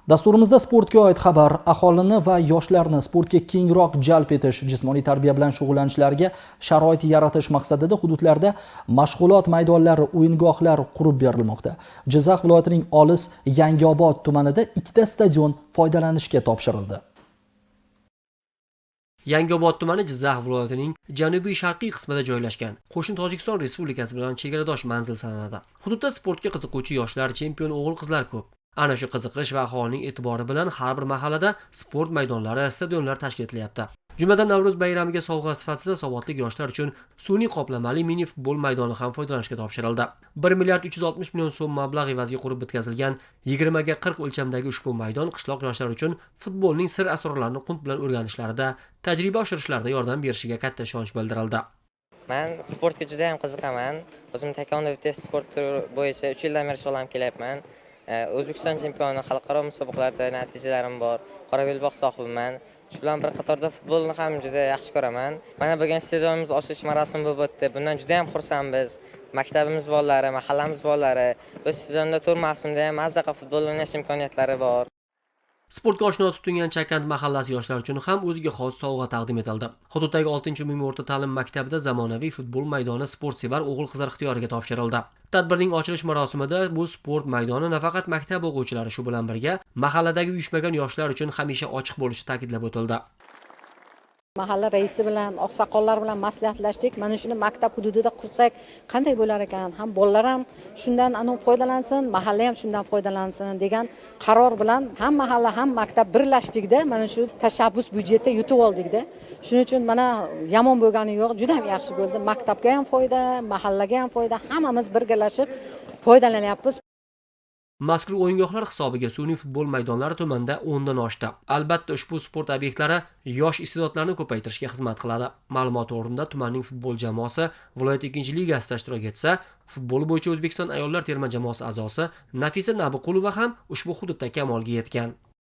Dasturimizda sportga oid xabar, aholini va yoshlarni sportga kengroq jalb etish, jismoniy tarbiya bilan shug'ullanishlariga sharoit yaratish maqsadida hududlarda mashg'ulot maydonlari, o'yingohlar qurib berilmoqda. Jizzax viloyatining olis Yangiobod tumanida 2 stadion foydalanishga topshirildi. Yangiobod tumani Jizzax viloyatining janubiy-sharqiy qismida joylashgan. Qo'shni Tojikiston Respublikasi bilan chegaradosh manzil sanaladi. Hududda sportga qiziquvchi yoshlar, chempion o'g'il-qizlar ko'p. Ana shu qiziqish va aholining e'tibori bilan har bir mahallada sport maydonlari, stadionlar tashkil etilyapti. Jumladan Navro'z bayramiga sovg'a sifatida savodli yoshlar uchun sun'iy qoplamali mini futbol maydoni ham foydalanishga topshirildi. 1 milliard 360 million so'm mablag' evaziga qurib bitkazilgan 20 ga 40 o'lchamdagi ushbu maydon qishloq yoshlari uchun futbolning sir asrorlarini qunt bilan o'rganishlarida, tajriba oshirishlarida yordam berishiga katta ishonch bildirildi. Men sportga juda ham qiziqaman. O'zim taekwondo vitesse sport turi bo'yicha 3 yildan beri shug'ullanib kelyapman. O'zbekiston chempioni, xalqaro musobaqalarda natijalarim bor. Qora belbog' sohibiman. Shu bilan bir qatorda futbolni ham juda yaxshi ko'raman. Mana bugun stadionimiz ochilish marosimi bo'lib o'tdi. Bundan juda ham xursandmiz. Maktabimiz bolalari, mahallamiz bolalari bu stadionda tur mavsumida ham mazza futbol o'ynash imkoniyatlari bor. Sportga oshno tutingan Chakand mahallasi yoshlar uchun ham o'ziga xos sovg'a taqdim etildi. Hududdagi 6-umumiy o'rta ta'lim maktabida zamonaviy futbol maydoni sportsevar o'g'il-qizlar ixtiyoriga topshirildi. Tadbirning ochilish marosimida bu sport maydoni nafaqat maktab o'quvchilari, shu bilan birga mahalladagi uyushmagan yoshlar uchun hamisha ochiq bo'lishi ta'kidlab o'tildi. Mahalla raisi bilan, oqsoqollar bilan maslahatlashdik. Mana shuni maktab hududida qursak qanday bo'lar ekan? Ham bolalar ham shundan foydalansin, mahalla ham shundan foydalansin degan qaror bilan ham mahalla ham maktab birlashdikda mana shu tashabbus byudjetda yutib oldikda. Shuning uchun mana yomon bo'lgani yo'q, juda ham yaxshi bo'ldi. Maktabga ham foyda, mahallaga ham foyda, hammamiz birgalashib foydalanyapmiz. Mazkur o'yingohlar hisobiga sun'iy futbol maydonlari tumanda 10 dan oshdi. Albatta ushbu sport obyektlari yosh iste'dodlarni ko'paytirishga xizmat qiladi. Ma'lumot o'rnida tumanning futbol jamoasi viloyat 2-ligasida ishtirok etsa, futbol bo'yicha O'zbekiston ayollar terma jamoasi a'zosi Nafisa Nabiqulova ham ushbu hududda kamolga yetgan.